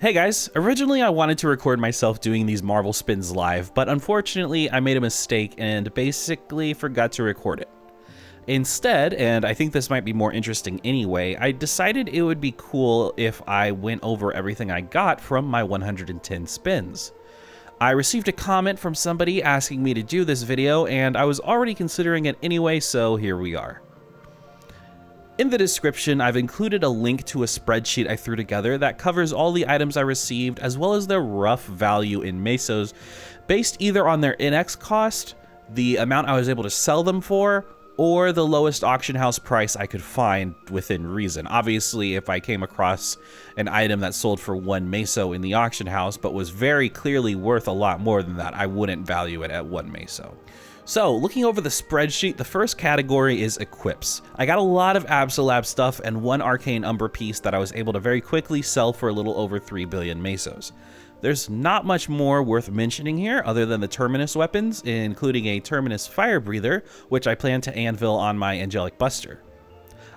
Hey guys, originally I wanted to record myself doing these Marvel spins live, but unfortunately I made a mistake and basically forgot to record it. Instead, and I think this might be more interesting anyway, I decided it would be cool if I went over everything I got from my 110 spins. I received a comment from somebody asking me to do this video, and I was already considering it anyway, so here we are. In the description, I've included a link to a spreadsheet I threw together that covers all the items I received as well as their rough value in mesos, based either on their NX cost, the amount I was able to sell them for, or the lowest auction house price I could find within reason. Obviously, if I came across an item that sold for 1 meso in the auction house but was very clearly worth a lot more than that, I wouldn't value it at 1 meso. So, looking over the spreadsheet, the first category is equips. I got a lot of Absolab stuff and one Arcane Umbra piece that I was able to very quickly sell for a little over 3 billion mesos. There's not much more worth mentioning here other than the Terminus weapons, including a Terminus Fire Breather, which I plan to anvil on my Angelic Buster.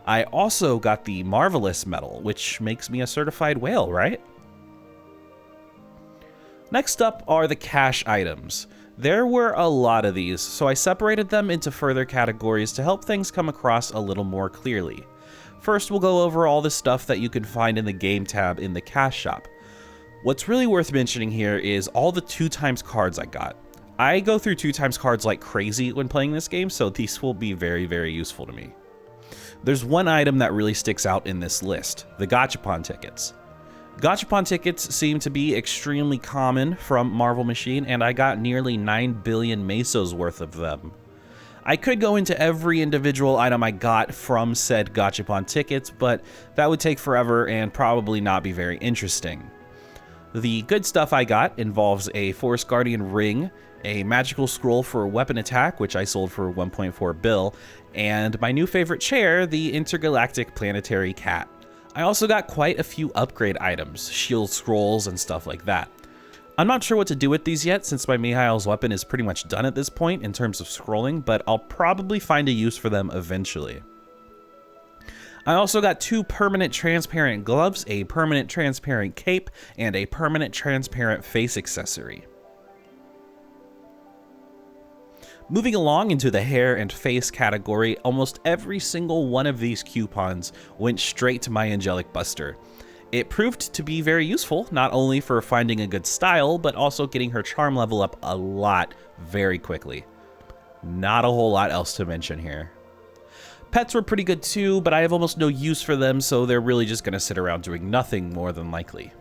I also got the Marvelous medal, which makes me a certified whale, right? Next up are the cash items. There were a lot of these, so I separated them into further categories to help things come across a little more clearly. First, we'll go over all the stuff that you can find in the game tab in the cash shop. What's really worth mentioning here is all the 2x cards I got. I go through 2x cards like crazy when playing this game, so these will be very, very useful to me. There's one item that really sticks out in this list, the Gachapon tickets. Gachapon tickets seem to be extremely common from Marvel Machine, and I got nearly 9 billion mesos worth of them. I could go into every individual item I got from said Gachapon tickets, but that would take forever and probably not be very interesting. The good stuff I got involves a Forest Guardian ring, a magical scroll for weapon attack, which I sold for 1.4 bill, and my new favorite chair, the Intergalactic Planetary Cat. I also got quite a few upgrade items, shield scrolls and stuff like that. I'm not sure what to do with these yet since my Mihail's weapon is pretty much done at this point in terms of scrolling, but I'll probably find a use for them eventually. I also got 2 permanent transparent gloves, a permanent transparent cape, and a permanent transparent face accessory. Moving along into the hair and face category, almost every single one of these coupons went straight to my Angelic Buster. It proved to be very useful, not only for finding a good style, but also getting her charm level up a lot very quickly. Not a whole lot else to mention here. Pets were pretty good too, but I have almost no use for them, so they're really just going to sit around doing nothing more than likely.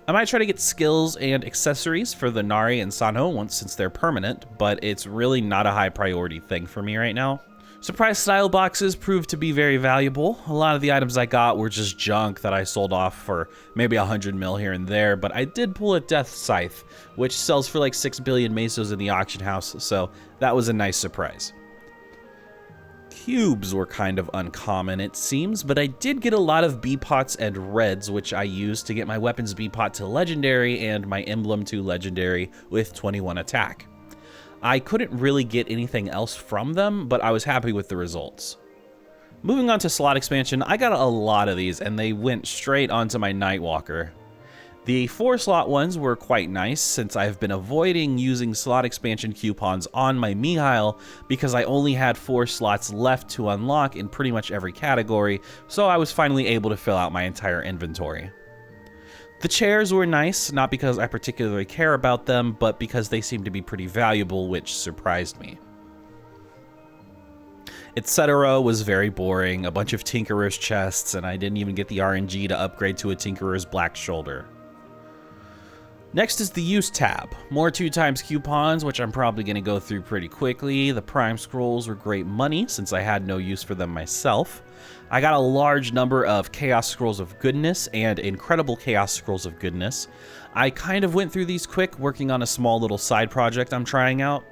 I might try to get skills and accessories for the Nari and Sanho since they're permanent, but it's really not a high priority thing for me right now. Surprise style boxes proved to be very valuable. A lot of the items I got were just junk that I sold off for maybe 100 mil here and there, but I did pull a Death Scythe, which sells for like 6 billion mesos in the auction house, so that was a nice surprise. Cubes were kind of uncommon, it seems, but I did get a lot of B-Pots and Reds, which I used to get my weapons B-Pot to Legendary and my Emblem to Legendary with 21 attack. I couldn't really get anything else from them, but I was happy with the results. Moving on to slot expansion, I got a lot of these, and they went straight onto my Nightwalker. The 4-slot ones were quite nice, since I've been avoiding using slot expansion coupons on my Mihail because I only had 4 slots left to unlock in pretty much every category, so I was finally able to fill out my entire inventory. The chairs were nice, not because I particularly care about them, but because they seemed to be pretty valuable, which surprised me. Etc. was very boring, a bunch of Tinkerer's chests, and I didn't even get the RNG to upgrade to a Tinkerer's Black Shoulder. Next is the use tab. More 2x coupons, which I'm probably going to go through pretty quickly. The prime scrolls were great money since I had no use for them myself. I got a large number of Chaos Scrolls of Goodness and Incredible Chaos Scrolls of Goodness. I kind of went through these quick, working on a small little side project I'm trying out.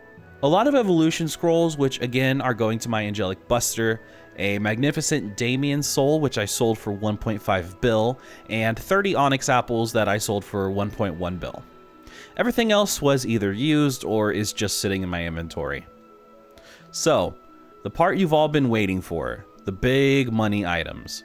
A lot of Evolution Scrolls, which again are going to my Angelic Buster, a Magnificent Damien Soul, which I sold for 1.5 bill, and 30 Onyx Apples that I sold for 1.1 bill. Everything else was either used or is just sitting in my inventory. So, the part you've all been waiting for, the big money items.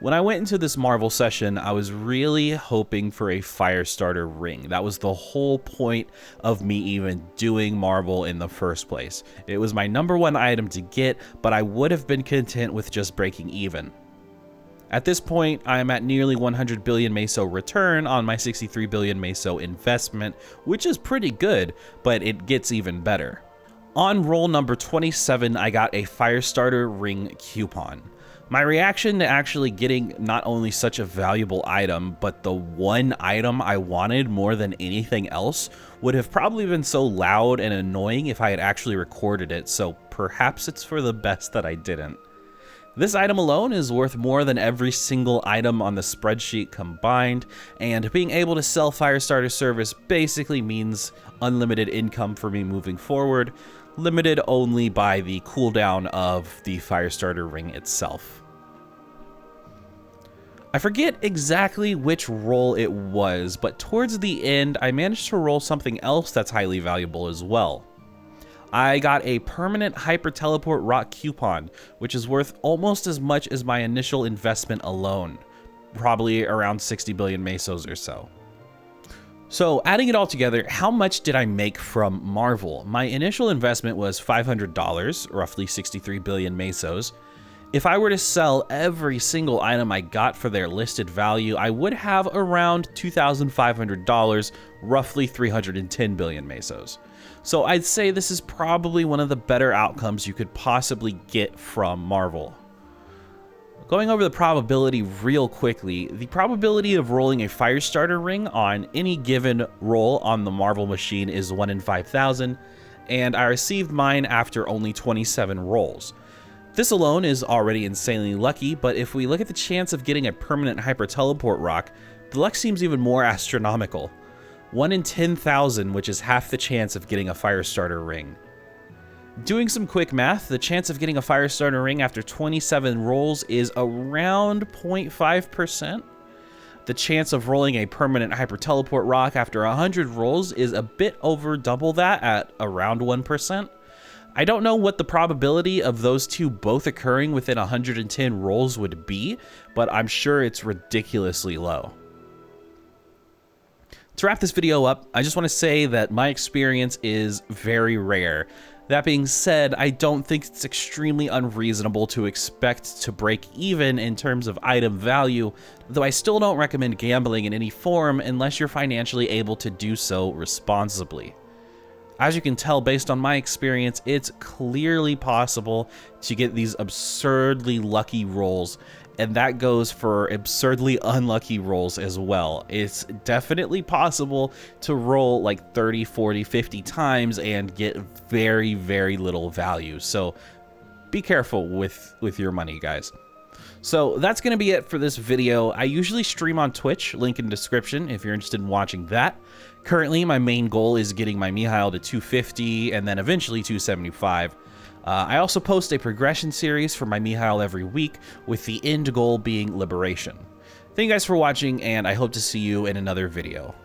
When I went into this Marvel session, I was really hoping for a Firestarter ring. That was the whole point of me even doing Marvel in the first place. It was my #1 item to get, but I would have been content with just breaking even. At this point, I am at nearly 100 billion Meso return on my 63 billion Meso investment, which is pretty good, but it gets even better. On roll number 27, I got a Firestarter ring coupon. My reaction to actually getting not only such a valuable item, but the one item I wanted more than anything else would have probably been so loud and annoying if I had actually recorded it, so perhaps it's for the best that I didn't. This item alone is worth more than every single item on the spreadsheet combined, and being able to sell Firestarter service basically means unlimited income for me moving forward, limited only by the cooldown of the Firestarter ring itself. I forget exactly which roll it was, but towards the end, I managed to roll something else that's highly valuable as well. I got a permanent hyper teleport rock coupon, which is worth almost as much as my initial investment alone, probably around 60 billion Mesos or so. So adding it all together, how much did I make from Marvel? My initial investment was $500, roughly 63 billion Mesos. If I were to sell every single item I got for their listed value, I would have around $2,500, roughly 310 billion Mesos. So I'd say this is probably one of the better outcomes you could possibly get from Marvel. Going over the probability real quickly, the probability of rolling a Firestarter ring on any given roll on the Marvel machine is 1 in 5,000, and I received mine after only 27 rolls. This alone is already insanely lucky, but if we look at the chance of getting a permanent hyper teleport rock, the luck seems even more astronomical. 1 in 10,000, which is half the chance of getting a Firestarter ring. Doing some quick math, the chance of getting a Firestarter ring after 27 rolls is around 0.5%. The chance of rolling a permanent hyper teleport rock after 100 rolls is a bit over double that at around 1%. I don't know what the probability of those two both occurring within 110 rolls would be, but I'm sure it's ridiculously low. To wrap this video up, I just want to say that my experience is very rare. That being said, I don't think it's extremely unreasonable to expect to break even in terms of item value, though I still don't recommend gambling in any form unless you're financially able to do so responsibly. As you can tell based on my experience, it's clearly possible to get these absurdly lucky rolls, and that goes for absurdly unlucky rolls as well. It's definitely possible to roll like 30, 40, 50 times and get very, very little value. So be careful with your money, guys. So that's going to be it for this video. I usually stream on Twitch, link in description if you're interested in watching that. Currently, my main goal is getting my Mihail to 250 and then eventually 275. I also post a progression series for my Mihail every week, with the end goal being liberation. Thank you guys for watching, and I hope to see you in another video.